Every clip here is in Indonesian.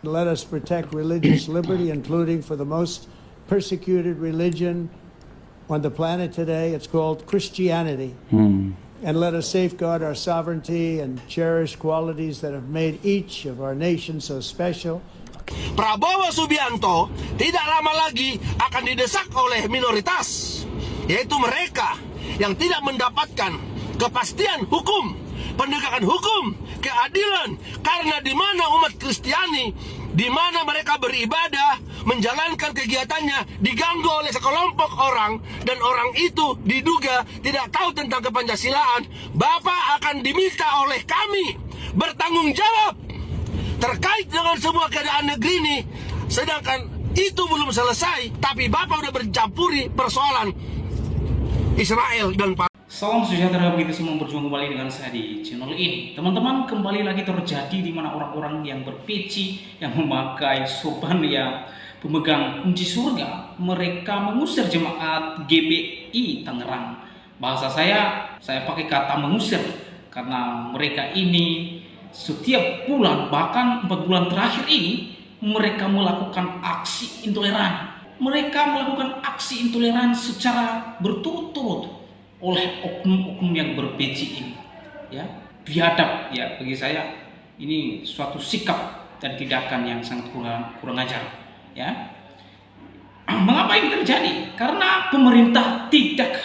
Let us protect religious liberty, including for the most persecuted religion on the planet today. It's called Christianity. And let us safeguard our sovereignty and cherish qualities that have made each of our nations so special. Prabowo Subianto tidak lama lagi akan didesak oleh minoritas, yaitu mereka yang tidak mendapatkan kepastian hukum, penegakan hukum, keadilan, karena di mana umat Kristiani, di mana mereka beribadah, menjalankan kegiatannya diganggu oleh sekelompok orang, dan orang itu diduga tidak tahu tentang kepancasilaan, Bapak akan diminta oleh kami bertanggung jawab terkait dengan semua keadaan negeri ini. Sedangkan itu belum selesai, tapi Bapak udah bercampuri persoalan Israel dan Palestina. Salam sejahtera begitu semua, berjumpa kembali dengan saya di channel ini. Teman-teman, kembali lagi terjadi di mana orang-orang yang berpeci, yang memakai sorban, yang pemegang kunci surga, mereka mengusir jemaat GBI Tangerang. Bahasa saya pakai kata mengusir, karena mereka ini setiap bulan, bahkan 4 bulan terakhir ini, mereka melakukan aksi intoleran. Mereka melakukan aksi intoleran secara berturut-turut oleh oknum-oknum yang berpeci ini, ya, biadab, ya, bagi saya ini suatu sikap dan tindakan yang sangat kurang ajar, ya. Mengapa ini terjadi? Karena pemerintah tidak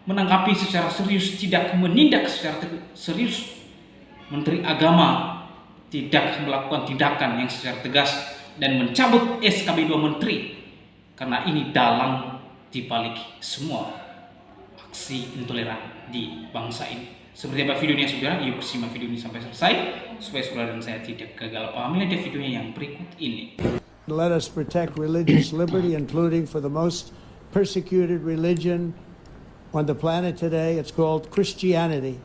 menanggapi secara serius, tidak menindak secara serius. Menteri Agama tidak melakukan tindakan yang secara tegas dan mencabut SKB 2 Menteri, karena ini dalang dibalik semua aksi intoleran di bangsa ini. Seperti apa videonya saudara, yuk simak video ini sampai selesai supaya saudara dan saya tidak gagal paham. Lihat videonya yang berikut ini. Let us protect religious liberty, including for the most persecuted religion on the planet today. It's called Christianity.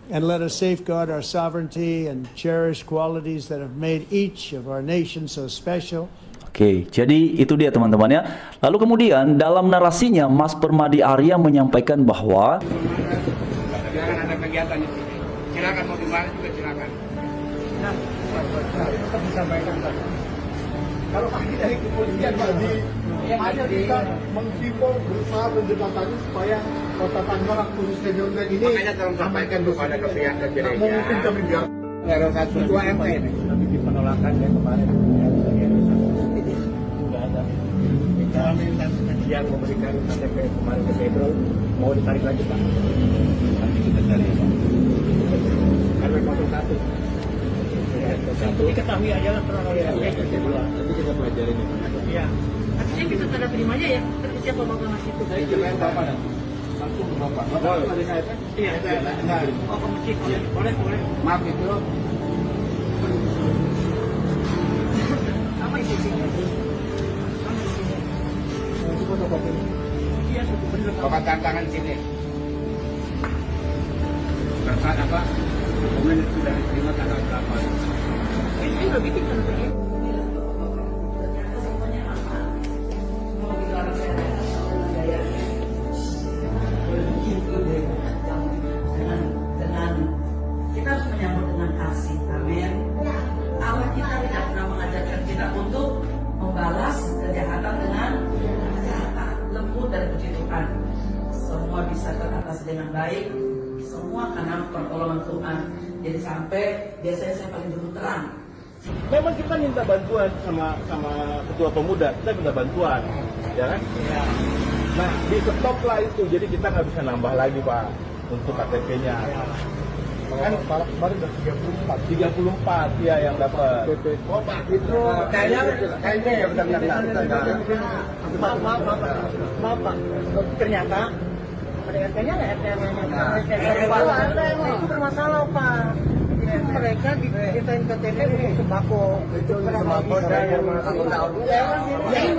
And let us safeguard our sovereignty and cherish qualities that have made each of our nations so special. Oke, jadi itu dia teman-teman ya. Lalu kemudian dalam narasinya Mas Permadi Arya menyampaikan bahwa Silakan ada kegiatan di sini. Silakan mau dimana juga silakan. Nah, tetap disampaikan Pak. Kalau pagi dari kepolisian tadi hanya bisa menghimbau berusaha menjembatani supaya Kota Tangerang khususnya Jonggol ini makanya tolong sampaikan kepada pihak gereja. Mungkin kami biar RO1 ketua MT ini bikin penolakan ya kemarin. Sudah ada. Kita minta yang memberikan KTP kemarin ke Pedro mau ditarik lagi Pak. Nanti kita cari Pak. RW01. Diketahui aja lah kronologinya. Nanti kita pelajarin ya. Iya. Artinya kita tanda terimanya ya. Terus siapa bakal ngasih itu? Saya jelain Bapak dan langsung ke Bapak. Bapak ada saya? Iya. Oh, komisi. Boleh. Maaf itu. Apa isinya? Iya, benar. Bapak tantangan sini. Berkat apa? Kemudian sudah diterima tanggal berapa? Ini udah bikin kan begini. Dengan kita harus menyambut dengan kasih, amin. Allah kita tidak pernah mengajarkan kita untuk membalas kejahatan dengan kejahatan. Lembut dan puji Tuhan, semua bisa teratasi dengan baik, semua karena pertolongan Tuhan. Jadi sampai biasanya saya paling dulu terang. Memang kita minta bantuan sama ketua pemuda, kita minta bantuan, ya kan? Ya. Nah, di stop lah itu, jadi kita nggak bisa nambah lagi Pak untuk KTP-nya. Ya. Kan kemarin udah 34 ya yang dapat. Oh Pak, itu kayaknya ya benar-benar. Maaf Pak, ternyata pada RT-nya ada RT itu bermasalah Pak. Mereka dikitain KTP untuk sembako. Itu sembako dari yang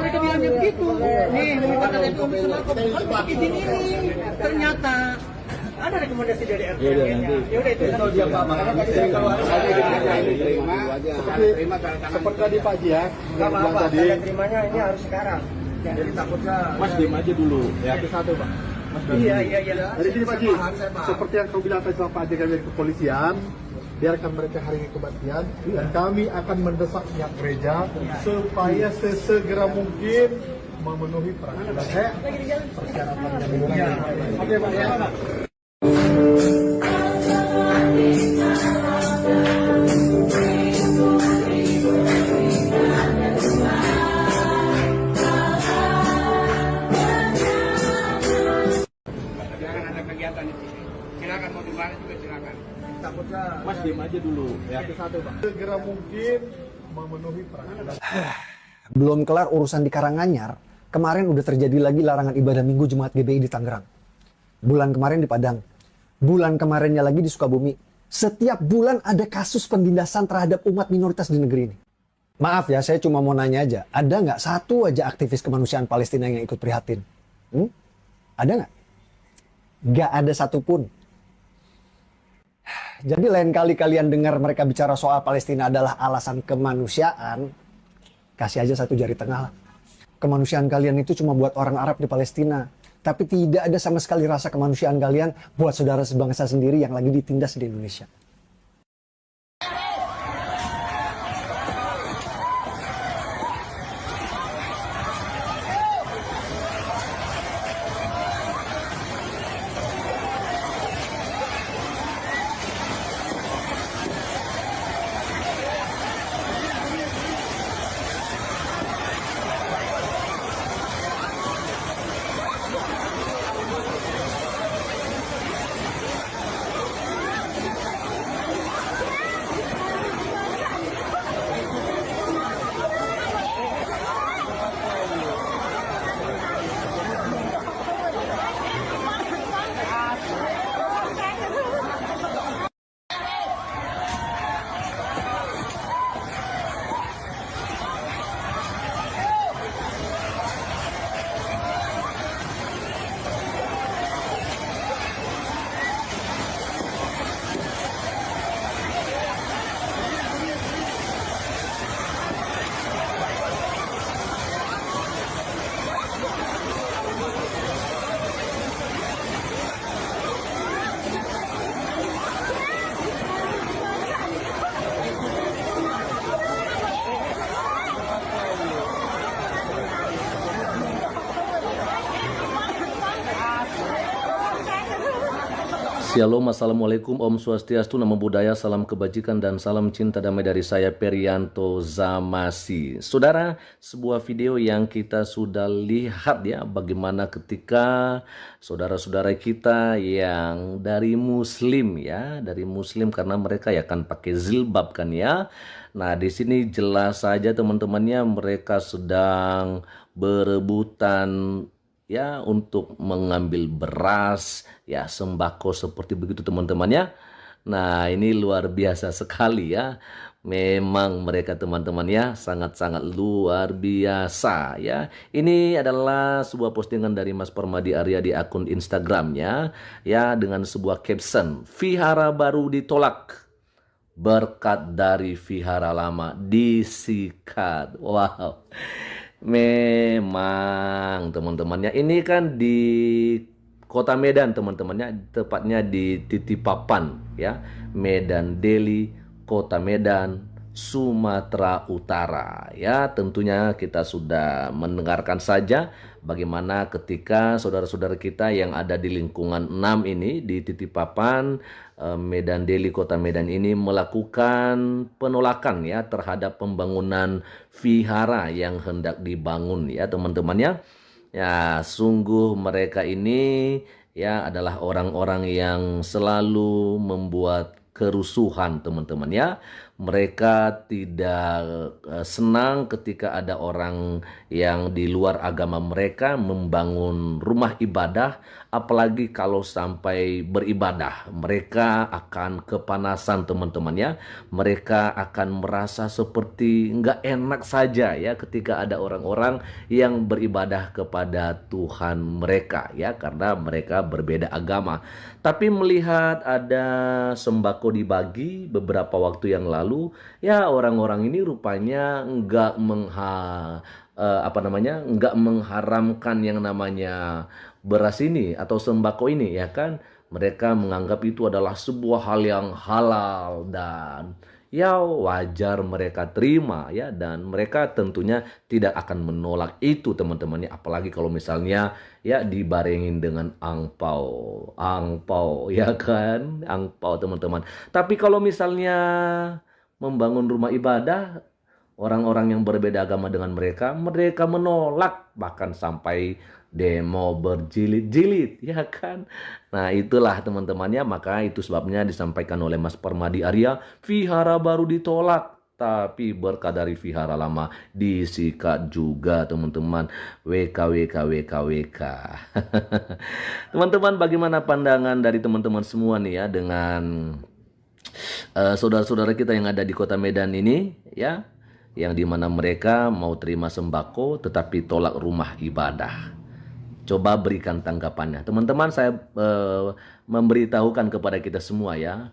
mereka bilang begitu. Nih, minta KTP untuk sembako. Bukan bikin ini. Ternyata ada rekomendasi dari RT-nya. Ya udah itu dia Pak. Kalau seperti tadi Pak Ji ya. Enggak apa-apa, terimanya ini harus sekarang. Jadi takutnya Mas diem aja dulu. Ya, itu satu Pak. Iya. Dari sini Pak Ji, seperti yang kau bilang tadi sama Pak Ji dari kepolisian, biarkan mereka hari ini kebaktian, dan kami akan mendesak pihak gereja supaya sesegera mungkin memenuhi persyaratan yang dilakukan. Oke, Pak ya. Silakan mau dimana juga silakan. Takutnya Mas diem aja dulu. Ya. satu, Pak. Segera mungkin memenuhi persyaratan. Belum kelar urusan di Karanganyar, kemarin udah terjadi lagi larangan ibadah minggu Jemaat GBI di Tangerang. Bulan kemarin di Padang. Bulan kemarinnya lagi di Sukabumi. Setiap bulan ada kasus penindasan terhadap umat minoritas di negeri ini. Maaf ya, saya cuma mau nanya aja. Ada nggak satu aja aktivis kemanusiaan Palestina yang ikut prihatin? Ada nggak? Nggak ada satupun. Jadi lain kali kalian dengar mereka bicara soal Palestina adalah alasan kemanusiaan, kasih aja satu jari tengah lah. Kemanusiaan kalian itu cuma buat orang Arab di Palestina. Tapi tidak ada sama sekali rasa kemanusiaan kalian buat saudara sebangsa sendiri yang lagi ditindas di Indonesia. Shalom, Assalamualaikum, Om Swastiastu, Namo Buddhaya, salam kebajikan dan salam cinta damai dari saya Perianto Zamasi. Saudara, sebuah video yang kita sudah lihat ya, bagaimana ketika saudara-saudara kita yang dari Muslim ya, dari Muslim karena mereka ya kan pakai zilbab kan ya. Nah, di sini jelas saja teman-temannya mereka sedang berebutan ya untuk mengambil beras ya, sembako seperti begitu teman-temannya. Nah, ini luar biasa sekali ya. Memang mereka teman-temannya sangat-sangat luar biasa ya. Ini adalah sebuah postingan dari Mas Permadi Arya di akun Instagramnya ya, dengan sebuah caption, "Vihara baru ditolak, berkat dari vihara lama disikat." Wow. Memang teman-temannya ini kan di Kota Medan teman-temannya, tepatnya di Titipapan ya, Medan Deli, Kota Medan, Sumatera Utara ya. Tentunya kita sudah mendengarkan saja bagaimana ketika saudara-saudara kita yang ada di lingkungan 6 ini di Titipapan, Medan Deli, Kota Medan ini melakukan penolakan ya terhadap pembangunan vihara yang hendak dibangun ya teman-temannya. Ya, sungguh mereka ini ya adalah orang-orang yang selalu membuat kerusuhan teman-teman ya. Mereka tidak senang ketika ada orang yang di luar agama mereka membangun rumah ibadah, apalagi kalau sampai beribadah. Mereka akan kepanasan teman-teman ya. Mereka akan merasa seperti nggak enak saja ya ketika ada orang-orang yang beribadah kepada Tuhan mereka ya, karena mereka berbeda agama. Tapi melihat ada sembako dibagi beberapa waktu yang lalu, ya orang-orang ini rupanya nggak nggak mengharamkan yang namanya beras ini atau sembako ini ya kan. Mereka menganggap itu adalah sebuah hal yang halal dan ya wajar mereka terima ya, dan mereka tentunya tidak akan menolak itu teman-teman ya, apalagi kalau misalnya ya dibarengin dengan angpau ya kan, angpau teman-teman. Tapi kalau misalnya membangun rumah ibadah, orang-orang yang berbeda agama dengan mereka menolak, bahkan sampai demo berjilid-jilid ya kan. Nah itulah teman-temannya, maka itu sebabnya disampaikan oleh Mas Permadi Arya, vihara baru ditolak tapi berkah dari vihara lama disikat juga teman-teman. WK. Teman-teman, bagaimana pandangan dari teman-teman semua nih ya dengan saudara-saudara kita yang ada di kota Medan ini ya, yang dimana mereka mau terima sembako tetapi tolak rumah ibadah? Coba berikan tanggapannya. Teman-teman, saya memberitahukan kepada kita semua ya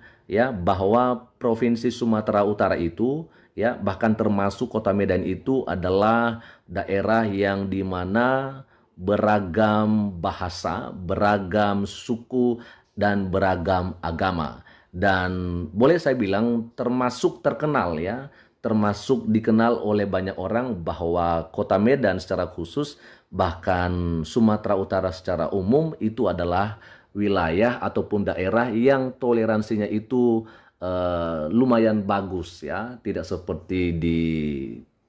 bahwa Provinsi Sumatera Utara itu ya, bahkan termasuk Kota Medan itu adalah daerah yang dimana beragam bahasa, beragam suku dan beragam agama. Dan boleh saya bilang termasuk terkenal ya, termasuk dikenal oleh banyak orang bahwa Kota Medan secara khusus, bahkan Sumatera Utara secara umum itu adalah wilayah ataupun daerah yang toleransinya itu lumayan bagus ya, tidak seperti di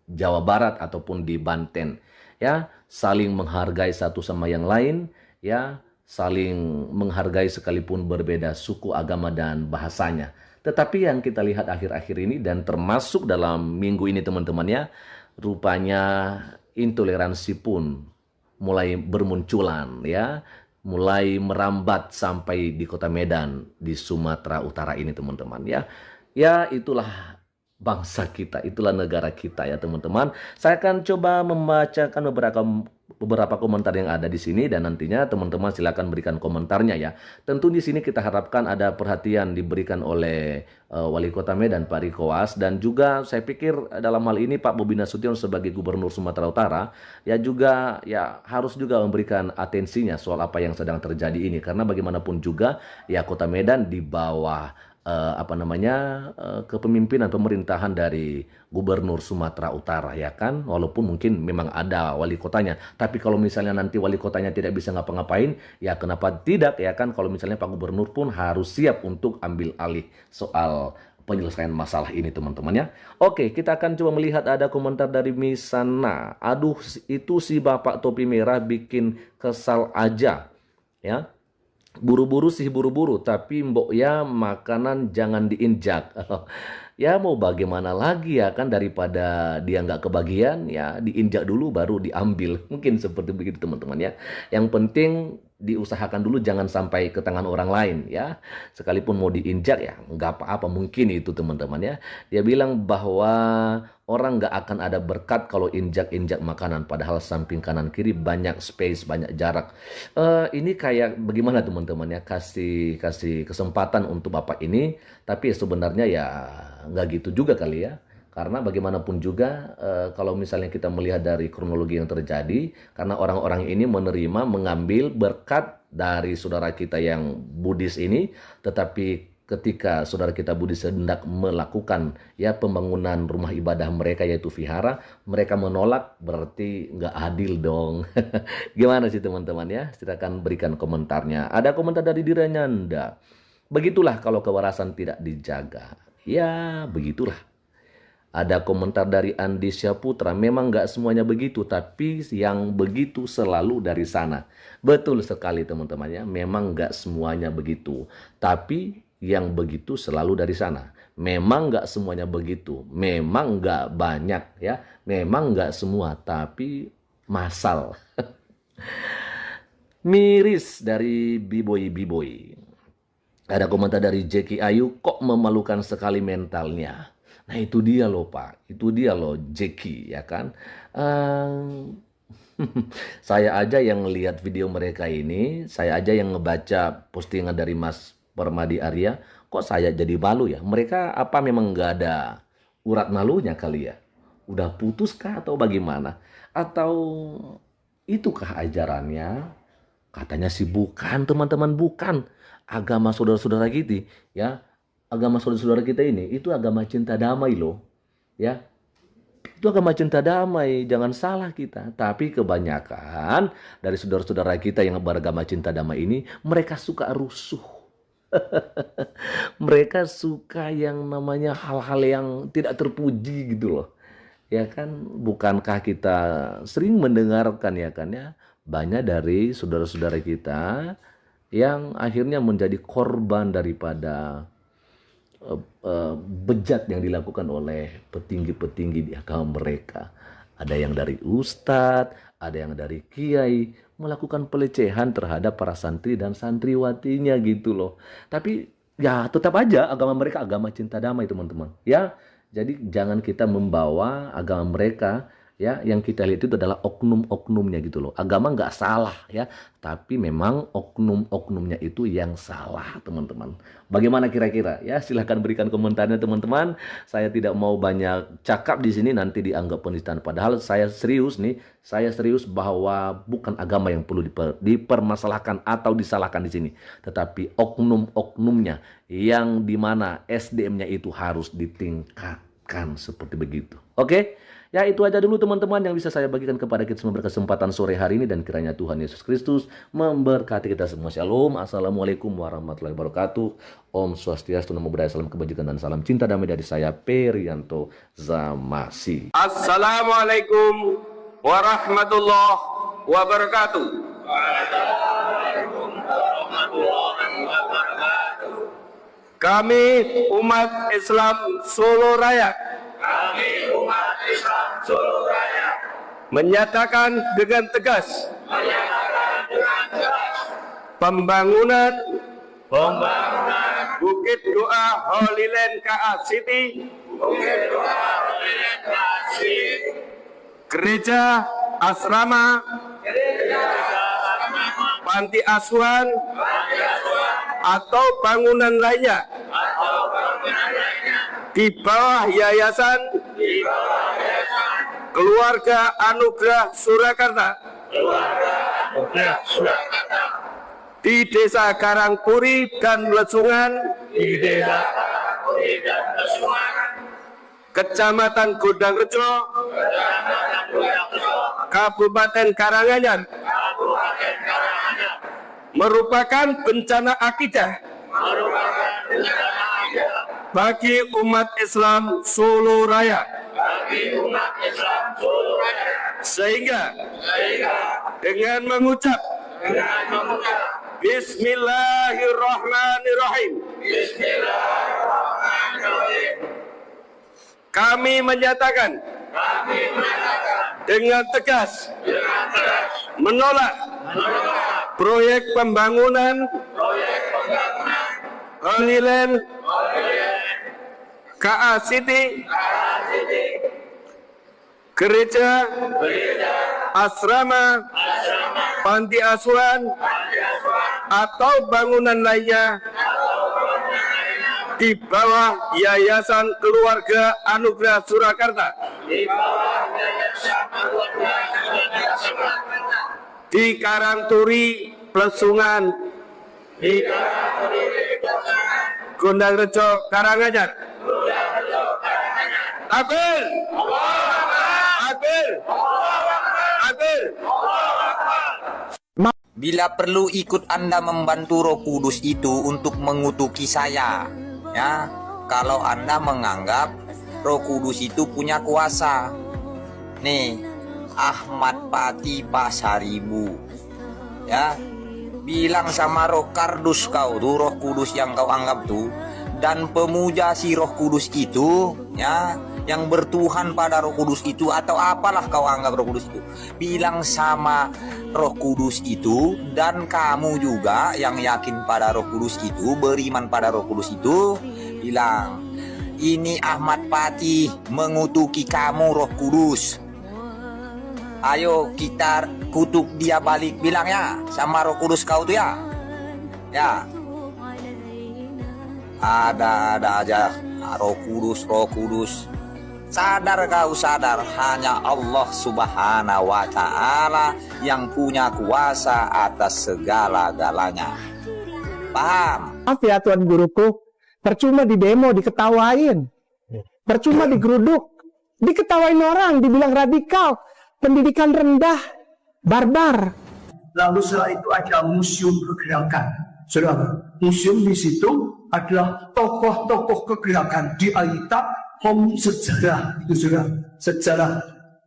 Jawa Barat ataupun di Banten ya, saling menghargai satu sama yang lain ya, saling menghargai sekalipun berbeda suku, agama dan bahasanya. Tetapi yang kita lihat akhir-akhir ini dan termasuk dalam minggu ini teman-teman ya, rupanya intoleransi pun mulai bermunculan ya, mulai merambat sampai di Kota Medan di Sumatera Utara ini teman-teman ya. Ya itulah bangsa kita, itulah negara kita ya teman-teman. Saya akan coba membacakan beberapa komentar yang ada di sini dan nantinya teman-teman silakan berikan komentarnya ya. Tentu di sini kita harapkan ada perhatian diberikan oleh Wali Kota Medan Pak Riko Was, dan juga saya pikir dalam hal ini Pak Bobi Nasution sebagai Gubernur Sumatera Utara ya juga ya harus juga memberikan atensinya soal apa yang sedang terjadi ini, karena bagaimanapun juga ya Kota Medan di bawah kepemimpinan pemerintahan dari Gubernur Sumatera Utara ya kan, walaupun mungkin memang ada wali kotanya, tapi kalau misalnya nanti wali kotanya tidak bisa ngapa-ngapain ya kenapa tidak ya kan, kalau misalnya Pak Gubernur pun harus siap untuk ambil alih soal penyelesaian masalah ini teman-teman ya. Oke, kita akan coba melihat ada komentar dari Misana. Aduh, itu si Bapak Topi Merah bikin kesal aja ya. Buru-buru sih buru-buru, tapi mbok ya makanan jangan diinjak. Ya mau bagaimana lagi ya kan, daripada dia nggak kebagian ya diinjak dulu baru diambil. Mungkin seperti begitu teman-teman ya. Yang penting diusahakan dulu jangan sampai ke tangan orang lain ya. Sekalipun mau diinjak ya nggak apa-apa, mungkin itu teman-teman ya. Dia bilang bahwa orang nggak akan ada berkat kalau injak-injak makanan, padahal samping kanan kiri banyak space, banyak jarak. Ini kayak bagaimana teman-teman ya, kasih kesempatan untuk bapak ini, tapi sebenarnya ya nggak gitu juga kali ya. Karena bagaimanapun juga kalau misalnya kita melihat dari kronologi yang terjadi, karena orang-orang ini menerima mengambil berkat dari saudara kita yang Buddhis ini, tetapi ketika saudara kita Buddhis hendak melakukan ya pembangunan rumah ibadah mereka yaitu vihara, mereka menolak, berarti nggak adil dong. Gimana sih teman-teman ya? Silakan berikan komentarnya. Ada komentar dari Diranyanda. Begitulah kalau kewarasan tidak dijaga. Ya begitulah. Ada komentar dari Andi Syaputra, memang nggak semuanya begitu, tapi yang begitu selalu dari sana. Betul sekali teman-teman ya, memang nggak semuanya begitu, tapi yang begitu selalu dari sana. Memang nggak semuanya begitu, memang nggak banyak ya, memang nggak semua, tapi massal. Miris dari Biboy. Ada komentar dari Jeki Ayu, kok memalukan sekali mentalnya. Nah itu dia loh Pak, itu dia loh Jeki ya kan. Saya aja yang lihat video mereka ini, saya aja yang ngebaca postingan dari Mas Permadi Arya, kok saya jadi malu ya. Mereka apa memang nggak ada urat malunya kali ya? Udah putus kah atau bagaimana? Atau itukah ajarannya? Katanya sih bukan teman-teman, bukan. agama saudara-saudara kita, ya, agama saudara-saudara kita ini itu agama cinta damai loh, ya. Itu agama cinta damai, jangan salah kita. Tapi kebanyakan dari saudara-saudara kita yang beragama cinta damai ini, mereka suka rusuh. Mereka suka yang namanya hal-hal yang tidak terpuji gitu loh. Ya kan, bukankah kita sering mendengarkan ya kan ya, banyak dari saudara-saudara kita yang akhirnya menjadi korban daripada bejat yang dilakukan oleh petinggi-petinggi di agama mereka. Ada yang dari ustadz, ada yang dari kiai, melakukan pelecehan terhadap para santri dan santriwatinya gitu loh. Tapi ya tetap aja agama mereka agama cinta damai teman-teman. Ya, jadi jangan kita membawa agama mereka, ya, yang kita lihat itu adalah oknum-oknumnya gitu loh. Agama nggak salah ya, tapi memang oknum-oknumnya itu yang salah teman-teman. Bagaimana kira-kira? Ya, silahkan berikan komentarnya teman-teman. Saya tidak mau banyak cakap di sini nanti dianggap penistaan. Padahal saya serius nih, saya serius bahwa bukan agama yang perlu dipermasalahkan atau disalahkan di sini, tetapi oknum-oknumnya yang dimana SDM-nya itu harus ditingkatkan seperti begitu. Oke? Ya, itu aja dulu teman-teman yang bisa saya bagikan kepada kita semua berkesempatan sore hari ini, dan kiranya Tuhan Yesus Kristus memberkati kita semua. Shalom. Assalamualaikum warahmatullahi wabarakatuh. Om Swastiastu, Namo Buddhaya, salam kebajikan dan salam cinta damai dari saya Perianto Zamasi. Assalamualaikum warahmatullahi wabarakatuh. Kami umat Islam Solo Raya menyatakan dengan tegas pembangunan Bukit Doa Holy Land KA City, gereja, asrama, panti asuhan, atau bangunan lainnya di bawah Yayasan Keluarga Anugerah Surakarta di Desa Karangpuri dan Lesungan, Kecamatan Gondangrejo, Kabupaten Karanganyar, merupakan bencana akidah bagi umat Islam Solo Raya. Sehingga dengan mengucap Bismillahirrahmanirrahim, kami menyatakan dengan tegas menolak proyek pembangunan Holy Land KA City, gereja, asrama, panti asuhan, atau bangunan lainnya di bawah Yayasan Keluarga Anugerah Surakarta di Karangturi, Plesungan, di Gondangrejo, Karanganyar. Takbir! Takbir! Takbir! Bila perlu ikut Anda membantu Roh Kudus itu untuk mengutuki saya, ya. Kalau Anda menganggap Roh Kudus itu punya kuasa. Nih, Ahmad Pati Pasaribu, ya, bilang sama Roh Kardus kau tuh, Roh Kudus yang kau anggap tuh, dan pemuja si Roh Kudus itu, ya, yang bertuhan pada Roh Kudus itu, atau apalah kau anggap Roh Kudus itu, bilang sama Roh Kudus itu, dan kamu juga yang yakin pada Roh Kudus itu, beriman pada Roh Kudus itu, bilang, ini Ahmad Pati mengutuki kamu Roh Kudus. Ayo kita kutuk dia balik, bilangnya sama Roh Kudus kau tuh, ya. Ya. Ada aja Roh Kudus. Sadar kau, sadar, hanya Allah Subhanahu wa Ta'ala yang punya kuasa atas segala-galanya. paham. Maaf ya Tuan Guruku, percuma di demo diketawain, percuma digeruduk, diketawain orang, dibilang radikal, pendidikan rendah, barbar. Lalu setelah itu ada museum kegerakan. Saudara, museum di situ adalah tokoh-tokoh kegerakan di Alkitab, sejarah itu saudara, sejarah.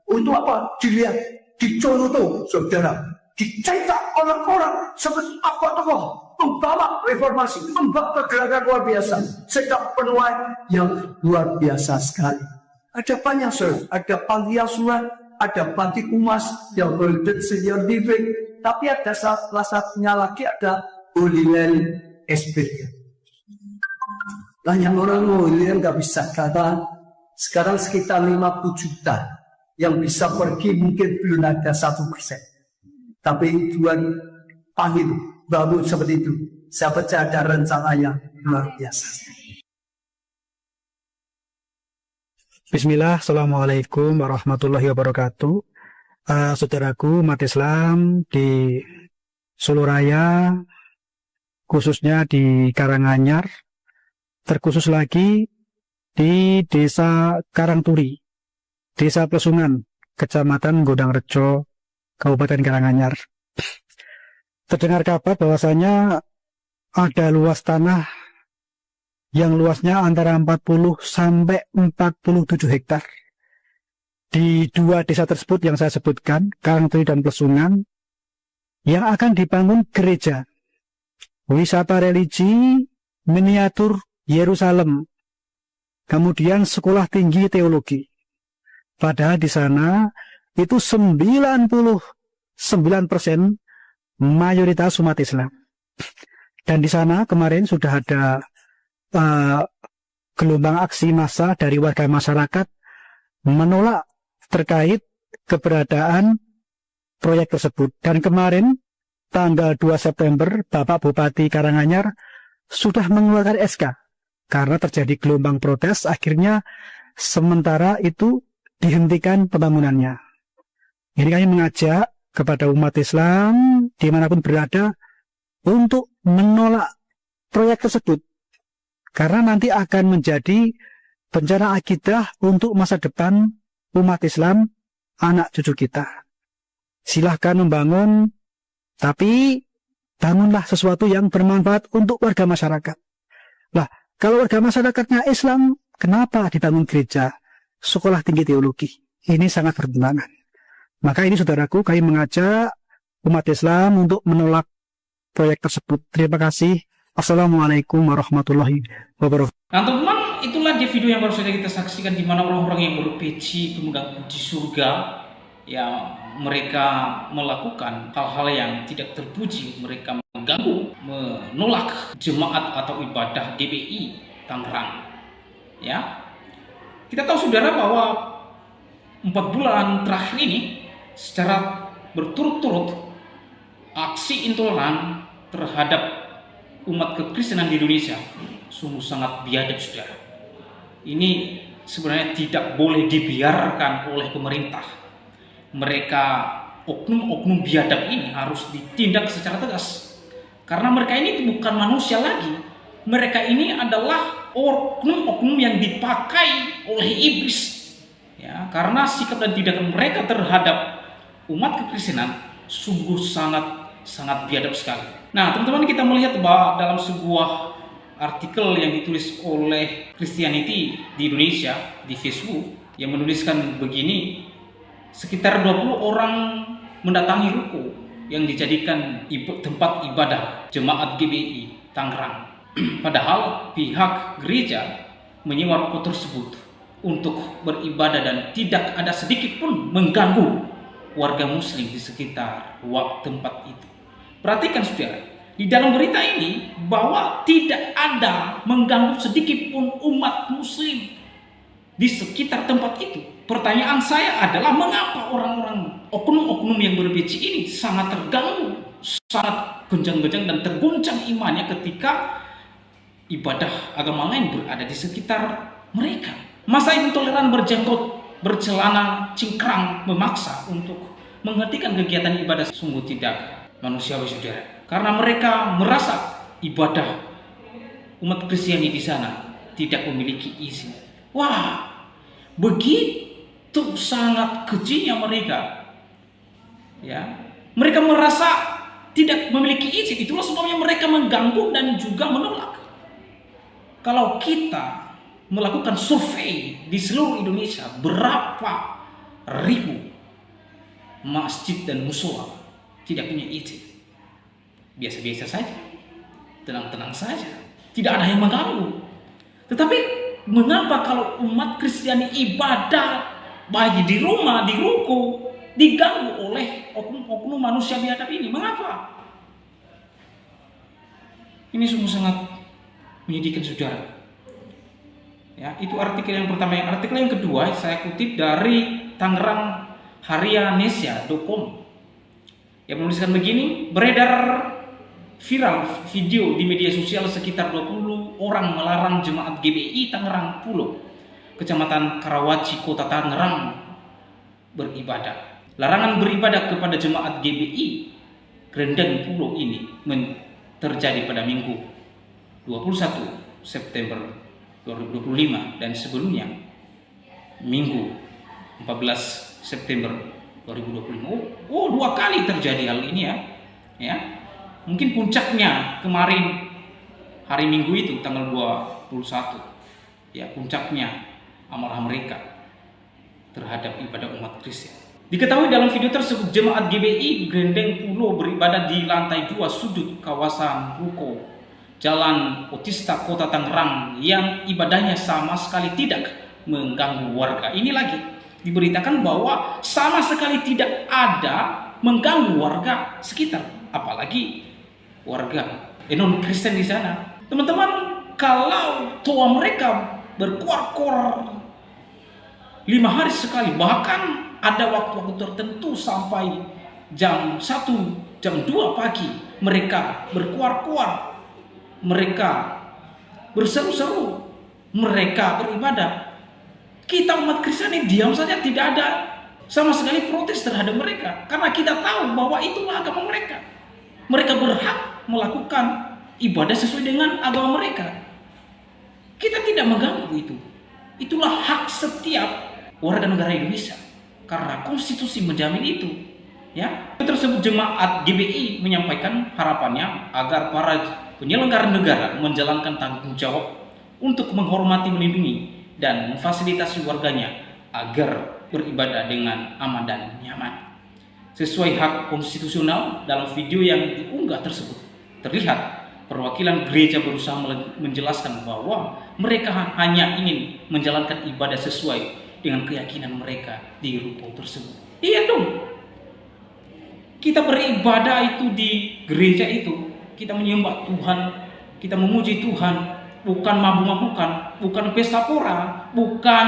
Untuk apa? Dilihat, dicontoh saudara, dicetak orang-orang seperti apa tokoh membawa reformasi, membawa kegerakan luar biasa, sikap penuai yang luar biasa sekali. Ada banyak saudara, ada panti asuhan, ada panti umas yang berdet senior living, tapi ada salah satunya lagi ada Holy Land Experience. Banyak orang Holy Land nggak bisa kata, sekarang sekitar 50 juta yang bisa pergi mungkin belum ada 1%. Tapi Tuhan panggil baru seperti itu. Saya percaya ada rencana yang luar biasa. Bismillah, Assalamualaikum warahmatullahi wabarakatuh. Saudaraku umat Islam di Solo Raya, khususnya di Karanganyar, terkhusus lagi di Desa Karangturi, Desa Plesungan, Kecamatan Godangrejo, Kabupaten Karanganyar. Terdengar kabar bahwasanya ada luas tanah yang luasnya antara 40 sampai 47 hektar. Di dua desa tersebut yang saya sebutkan, Karangturi dan Plesungan, yang akan dibangun gereja, wisata religi, miniatur Yerusalem, kemudian sekolah tinggi teologi. Padahal di sana itu 99% mayoritas umat Islam. Dan di sana kemarin sudah ada gelombang aksi massa dari warga masyarakat menolak terkait keberadaan proyek tersebut. Dan kemarin tanggal 2 September Bapak Bupati Karanganyar sudah mengeluarkan SK karena terjadi gelombang protes, akhirnya sementara itu dihentikan pembangunannya. Ini kami mengajak kepada umat Islam dimanapun berada untuk menolak proyek tersebut, karena nanti akan menjadi bencana akidah untuk masa depan umat Islam, anak cucu kita. Silahkan membangun, tapi bangunlah sesuatu yang bermanfaat untuk warga masyarakat. Lah, kalau warga masyarakatnya Islam, kenapa dibangun gereja, sekolah tinggi teologi? Ini sangat bertentangan. Maka ini saudaraku, kami mengajak umat Islam untuk menolak proyek tersebut. Terima kasih. Assalamualaikum warahmatullahi wabarakatuh. Nah teman-teman, itulah dia video yang baru saja kita saksikan, di mana orang-orang yang berpeci pemegang kunci surga, yang mereka melakukan hal-hal yang tidak terpuji. Mereka mengganggu, menolak jemaat atau ibadah GBI Tangerang. Ya, kita tahu saudara bahwa 4 bulan terakhir ini secara berturut-turut aksi intoleran terhadap umat kekristenan di Indonesia sungguh sangat biadab saudara. Ini sebenarnya tidak boleh dibiarkan oleh pemerintah. Mereka oknum-oknum biadab ini harus ditindak secara tegas, karena mereka ini bukan manusia lagi. Mereka ini adalah oknum-oknum yang dipakai oleh iblis. Ya, karena sikap dan tindakan mereka terhadap umat kekristenan sungguh sangat biadab sekali. Nah teman-teman, kita melihat bahwa dalam sebuah artikel yang ditulis oleh Christianity di Indonesia di Facebook, yang menuliskan begini: sekitar 20 orang mendatangi ruko yang dijadikan tempat ibadah jemaat GBI Tangerang. Padahal pihak gereja menyewa ruko tersebut untuk beribadah dan tidak ada sedikit pun mengganggu warga muslim di sekitar tempat itu. Perhatikan saudara, di dalam berita ini bahwa tidak ada mengganggu sedikit pun umat muslim di sekitar tempat itu. Pertanyaan saya adalah, mengapa orang-orang oknum-oknum yang berpeci ini sangat terganggu, sangat gonjang-gonjang dan terguncang imannya ketika ibadah agama lain berada di sekitar mereka? Masa intoleran berjenggot, bercelana cingkrang memaksa untuk menghentikan kegiatan ibadah sungguh tidak manusiawi saudara. Karena mereka merasa ibadah umat Kristiani di sana tidak memiliki izin. Wah, begitu sangat kejinya mereka. Ya, mereka merasa tidak memiliki izin. Itulah sebabnya mereka mengganggu dan juga menolak. Kalau kita melakukan survei di seluruh Indonesia, berapa ribu masjid dan musola tidak punya izin? Biasa-biasa saja, tenang-tenang saja, tidak ada yang mengganggu. Tetapi mengapa kalau umat Kristiani ibadah baik di rumah, di ruko, diganggu oleh oknum-oknum manusia biadab ini? Mengapa? Ini sungguh sangat menyedihkan, saudara. Ya, itu artikel yang pertama. Yang artikel yang kedua saya kutip dari Tangerang Harianesia.com yang menuliskan begini: beredar viral video di media sosial sekitar 20 orang melarang jemaat GBI Tangerang Pulo, Kecamatan Karawaci, Kota Tangerang beribadah. Larangan beribadah kepada jemaat GBI Grendeng Pulo ini terjadi pada Minggu 21 September 2025 dan sebelumnya Minggu 14 September 2025. Oh, 2 kali terjadi hal ini ya. Mungkin puncaknya kemarin hari Minggu itu tanggal 21. Ya, puncaknya amarah mereka terhadap ibadah umat Kristen. Diketahui dalam video tersebut jemaat GBI Grendeng Pulo beribadah di lantai 2 sudut kawasan ruko Jalan Otista Kota Tangerang yang ibadahnya sama sekali tidak mengganggu warga. Ini lagi diberitakan bahwa sama sekali tidak ada mengganggu warga sekitar, apalagi warga non-Kristen di sana. Teman-teman, kalau tua mereka berkuar-kuar 5 hari sekali, bahkan ada waktu-waktu tertentu sampai jam 1, jam 2 pagi mereka berkuar-kuar, mereka berseru-seru, mereka beribadah. Kita umat Kristen ini diam saja, tidak ada sama sekali protes terhadap mereka, karena kita tahu bahwa itulah agama mereka. Mereka berhak melakukan ibadah sesuai dengan agama mereka. Kita tidak mengganggu itu. Itulah hak setiap warga negara Indonesia, karena konstitusi menjamin itu. Ya, tersebut jemaat GBI menyampaikan harapannya agar para penyelenggara negara menjalankan tanggung jawab untuk menghormati, melindungi, dan memfasilitasi warganya agar beribadah dengan aman dan nyaman. Sesuai hak konstitusional, dalam video yang diunggah tersebut terlihat perwakilan gereja berusaha menjelaskan bahwa mereka hanya ingin menjalankan ibadah sesuai dengan keyakinan mereka di ruko tersebut. Iya dong, kita beribadah itu di gereja itu, kita menyembah Tuhan, kita memuji Tuhan, bukan mabuk-mabukan, bukan pesta pora, bukan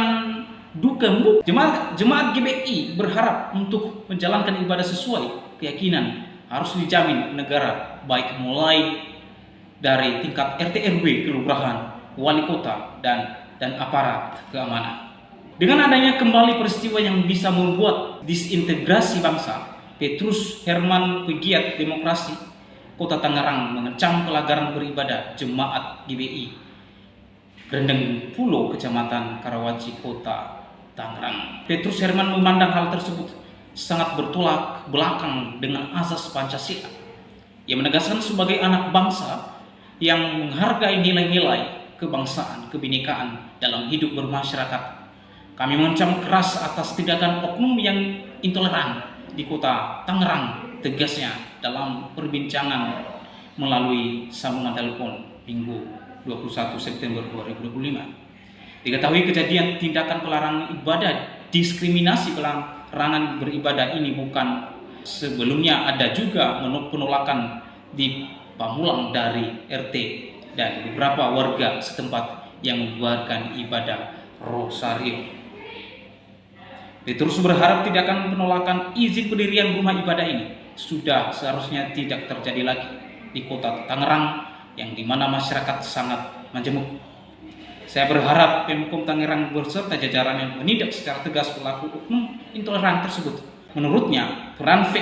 dukeng. Jemaat GBI berharap untuk menjalankan ibadah sesuai keyakinan harus dijamin negara, baik mulai dari tingkat RT RW, kelurahan, wali kota, dan aparat keamanan. Dengan adanya kembali peristiwa yang bisa membuat disintegrasi bangsa, Petrus Herman, pegiat demokrasi Kota Tangerang, mengecam pelanggaran beribadah jemaat GBI Grendeng Pulo, Kecamatan Karawaci, Kota Tangerang. Petrus Herman memandang hal tersebut sangat bertolak belakang dengan asas Pancasila. Ia menegaskan sebagai anak bangsa yang menghargai nilai-nilai kebangsaan, kebinekaan dalam hidup bermasyarakat, kami mengecam keras atas tindakan oknum yang intoleran di Kota Tangerang, tegasnya dalam perbincangan melalui sambungan telepon Minggu 21 September 2025. Diketahui kejadian tindakan pelarangan ibadah, diskriminasi pelarangan beribadah ini bukan sebelumnya ada juga penolakan di Pamulang dari RT dan beberapa warga setempat yang membuarkan ibadah Rosario. Petrus berharap tindakan penolakan izin pendirian rumah ibadah ini sudah seharusnya tidak terjadi lagi di Kota Tangerang yang dimana masyarakat sangat majemuk. Saya berharap Pemkom Tangerang berserta jajarannya menindak secara tegas pelaku oknum intoleran tersebut. Menurutnya, peran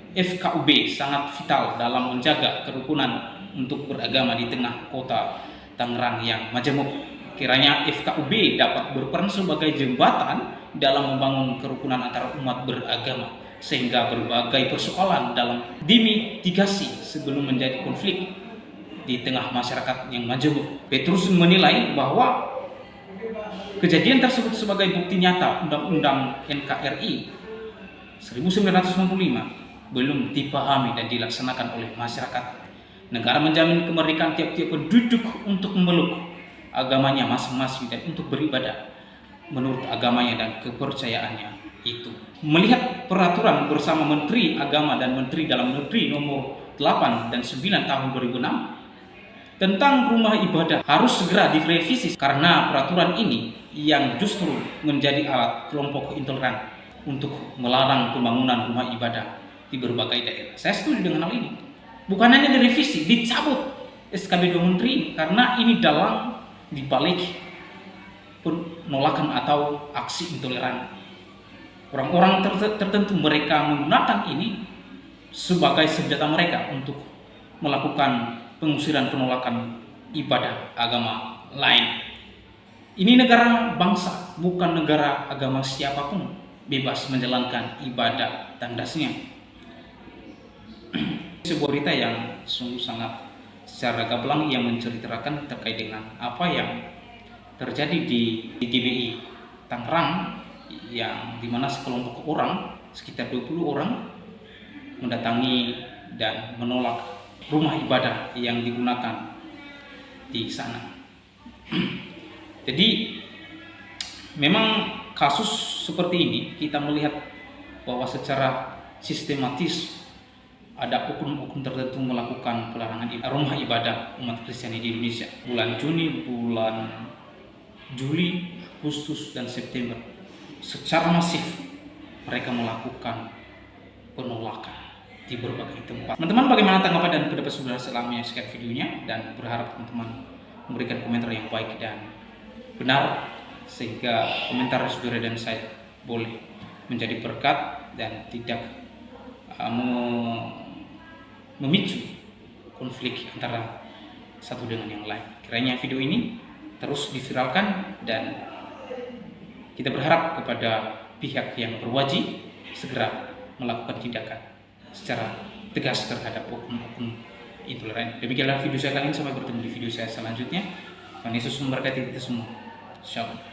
FKUB sangat vital dalam menjaga kerukunan untuk beragama di tengah kota Tangerang yang majemuk. Kiranya FKUB dapat berperan sebagai jembatan dalam membangun kerukunan antara umat beragama, sehingga berbagai persoalan dalam dimitigasi sebelum menjadi konflik di tengah masyarakat yang majemuk. Petrus menilai bahwa kejadian tersebut sebagai bukti nyata Undang-Undang NKRI 1945 belum dipahami dan dilaksanakan oleh masyarakat. Negara menjamin kemerdekaan tiap-tiap penduduk untuk memeluk agamanya masing-masing dan untuk beribadah menurut agamanya dan kepercayaannya itu. Melihat peraturan bersama Menteri Agama dan Menteri Dalam Negeri nomor 8 dan 9 tahun 2006 tentang rumah ibadah harus segera direvisi karena peraturan ini yang justru menjadi alat kelompok intoleran untuk melarang pembangunan rumah ibadah di berbagai daerah. Saya setuju dengan hal ini. Bukan hanya direvisi, dicabut SKB 2 Menteri karena ini dalam dibalik penolakan atau aksi intoleran. Orang-orang tertentu mereka menggunakan ini sebagai senjata mereka untuk melakukan pengusiran penolakan ibadah agama lain. Ini negara bangsa, bukan negara agama siapapun bebas menjalankan ibadah tandasnya. Sebuah berita yang sungguh sangat secara gamblang yang menceritakan terkait dengan apa yang terjadi di GBI Tangerang, yang dimana sekelompok orang sekitar 20 orang mendatangi dan menolak rumah ibadah yang digunakan di sana. Jadi memang kasus seperti ini kita melihat bahwa secara sistematis ada oknum-oknum tertentu melakukan pelarangan rumah ibadah umat Kristiani di Indonesia. Bulan Juni, bulan Juli, Agustus, dan September secara masif mereka melakukan penolakan di berbagai tempat. Teman-teman, bagaimana tanggapan dan pendapat saudara setelah menyaksikan videonya, dan berharap teman-teman memberikan komentar yang baik dan benar sehingga komentar saudara dan saya boleh menjadi berkat dan tidak memicu konflik antara satu dengan yang lain. Kiranya video ini terus diviralkan dan kita berharap kepada pihak yang berwajib segera melakukan tindakan secara tegas terhadap oknum-oknum intoleran. Demikianlah video saya kali ini, sampai bertemu di video saya selanjutnya. Tuhan Yesus memberkati kita semua. Shalom.